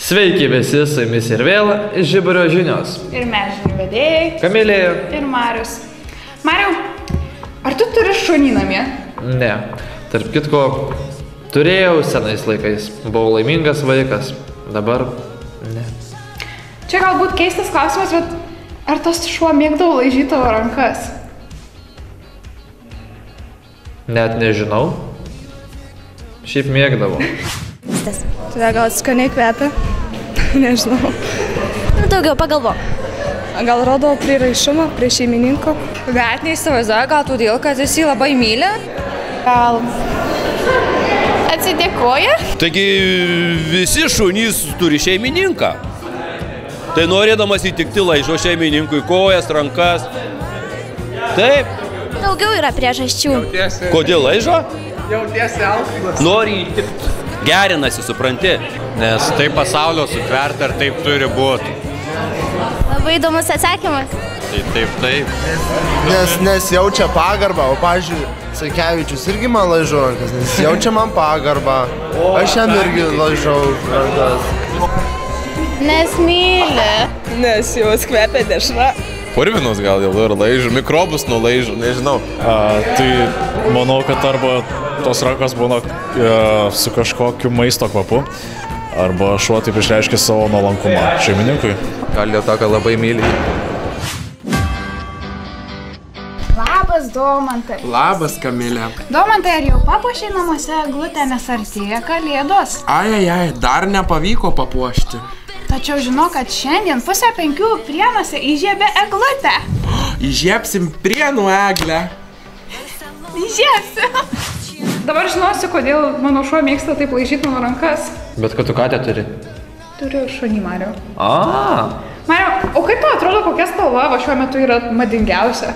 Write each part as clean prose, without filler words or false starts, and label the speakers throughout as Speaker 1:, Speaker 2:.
Speaker 1: Sveiki visi, su jumis ir vėl Žiburio žinios.
Speaker 2: Ir mes žinių vedėjai.
Speaker 1: Kamilė.
Speaker 2: Ir Marius. Mariau, ar tu turi šunį namie?
Speaker 1: Ne. Tarp kitko, turėjau senais laikais. Buvau laimingas vaikas. Dabar ne.
Speaker 2: Čia galbūt keistas klausimas, bet ar tas šuo mėgdavo laižyti tavo rankas?
Speaker 1: Net nežinau. Šiaip mėgdavo.
Speaker 3: Tada gal skaniai kvepia? Nežinau.
Speaker 4: Daugiau pagalvok.
Speaker 3: Gal rodo priraišumą prie šeimininko?
Speaker 4: Bet neįsivaizduoju, gal todėl, kad jis jį labai myli.
Speaker 2: Gal atsidėkoja?
Speaker 5: Taigi visi šunys turi šeimininką. Tai norėdamas įtikti laižo šeimininkui kojas, rankas. Taip.
Speaker 4: Daugiau yra priežasčių.
Speaker 5: Kodėl laižo? Jautiesi alkanas. Nori įtikti. Gerinasi, supranti.
Speaker 6: Nes taip pasaulio sutverti, ar taip turi būti.
Speaker 4: Labai įdomus atsakymas.
Speaker 6: Tai taip.
Speaker 7: Nes jaučia pagarbą, o pavyzdžiui, Sakevičius irgi man laižo rankas, nes jaučia man pagarbą. Aš jam irgi laižau rankas.
Speaker 4: Nes myli.
Speaker 3: Nes jos kvepia dešra.
Speaker 6: Purvinus gal jau ir laižo, mikrobus nulaižo, nežinau.
Speaker 8: Tai manau, kad arba tos rankos būna su kažkokiu maisto kvapu, arba šuo taip išreiškia savo nuolankumą šeimininkui.
Speaker 6: Gal dėl to, kad labai myli.
Speaker 2: Labas, Domantai.
Speaker 9: Labas, Kamilė.
Speaker 2: Domantai, ar jau papuošei namuose eglutę, nes artėja Kalėdos?
Speaker 9: Ai, dar nepavyko papuošti.
Speaker 2: Tačiau žinau, kad šiandien 4:30 Prienuose įžiebė eglutę.
Speaker 9: Įžiebsim Prienų eglę.
Speaker 2: Įžiebsim. Dabar žinosiu, kodėl mano šuo mėgsta taip laižyti mano rankas.
Speaker 1: Bet kad tu katę turi?
Speaker 2: Turiu šunį, Mariau. Mariau, o kaip tau atrodo, kokia spalva va šiuo metu yra madingiausia?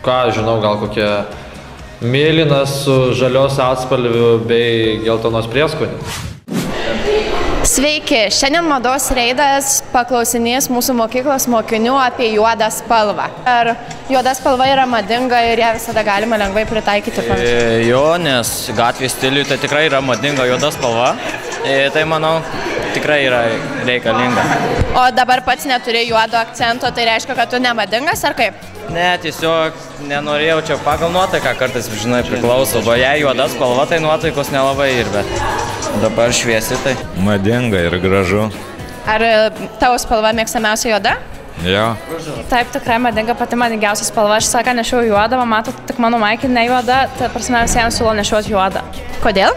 Speaker 1: Ką, žinau, gal kokia mėlynas su žalios atspalviu bei geltonos prieskoniu.
Speaker 4: Sveiki, šiandien mados reidas paklausinės mūsų mokyklos mokinių apie juodą spalvą. Ar juoda spalva yra madinga ir ją visada galima lengvai pritaikyti?
Speaker 10: Jo, nes gatvės stiliui tai tikrai yra madinga juoda spalva. Tai manau, tikrai yra reikalinga.
Speaker 4: O dabar pats neturi juodo akcento, tai reiškia, kad tu nemadingas ar kaip?
Speaker 10: Ne, tiesiog nenorėjau čia pagal nuotaiką, kartais, žinai, priklauso. O jei juoda spalva, tai nuotaikos nelabai ir, bet dabar šviesi tai.
Speaker 6: Madinga ir gražu.
Speaker 4: Ar tavo spalva mėgstamiausia juoda?
Speaker 6: Jo.
Speaker 3: Taip, tikrai madinga, pati madingiausia spalva. Aš saką nešiau juodą, man mato, tik mano maikė ne juoda, tai prasme visiems siūlo nešiuoti juodą.
Speaker 4: Kodėl?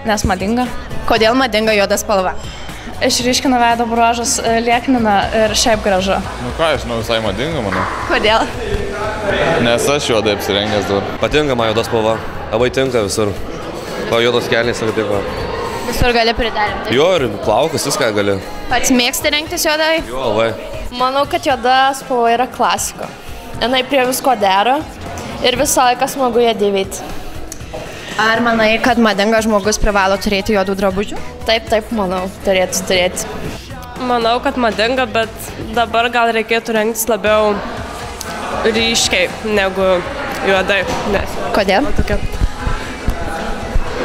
Speaker 3: Nes madinga.
Speaker 4: Kodėl madinga juoda spalva?
Speaker 3: Išryškina veido bruožus, lieknina ir šiaip gražu.
Speaker 6: Nu ką, aš visai madinga, manau.
Speaker 4: Kodėl?
Speaker 6: Nes aš juodai apsirengęs dabar.
Speaker 5: Patinka man juoda spalva. Labai tinka visur. O juodos kelnės ir taip.
Speaker 4: Visur gali priderinti.
Speaker 5: Jo, ir plaukus viską gali.
Speaker 4: Pats mėgsti rengtis juodai?
Speaker 5: Jo, labai.
Speaker 11: Manau, kad juoda spalva yra klasika. Jinai prie visko dera ir visą laiką smagu ją dėvėti.
Speaker 4: Ar manai, kad madingas žmogus privalo turėti juodų drabužių?
Speaker 11: Taip, manau, turėtų turėti.
Speaker 3: Manau, kad madinga, bet dabar gal reikėtų rengtis labiau ryškiai negu juodai.
Speaker 4: Kodėl?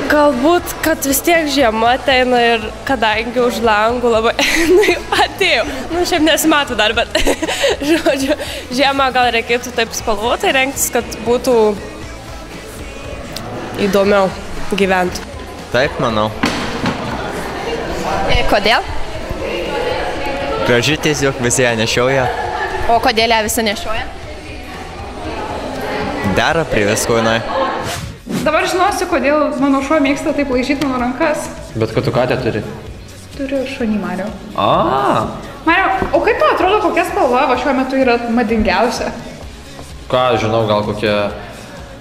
Speaker 3: Galbūt, kad vis tiek žiema ateina ir kadangi už langų labai atėjo. Šiaip nesimato dar, bet žodžiu, žiemą gal reikėtų taip spalvotai rengtis, kad būtų įdomiau gyventi.
Speaker 6: Taip, manau.
Speaker 4: Kodėl?
Speaker 6: Graži tiesiog visi ją nešioja.
Speaker 4: O kodėl ją visi nešioja?
Speaker 6: Dera prie visko, jinai.
Speaker 2: Dabar žinosiu, kodėl mano šuo mėgsta taip laižyti mano rankas.
Speaker 1: Bet kad tu katę turi?
Speaker 2: Turiu šunį, Mariau.
Speaker 1: Mariau,
Speaker 2: o kaip tau atrodo, kokia spalva va šiuo metu yra madingiausia?
Speaker 1: Ką, žinau, gal kokia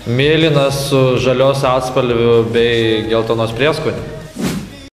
Speaker 1: mėlynas su žalios atspalviu bei geltonos prieskoniu.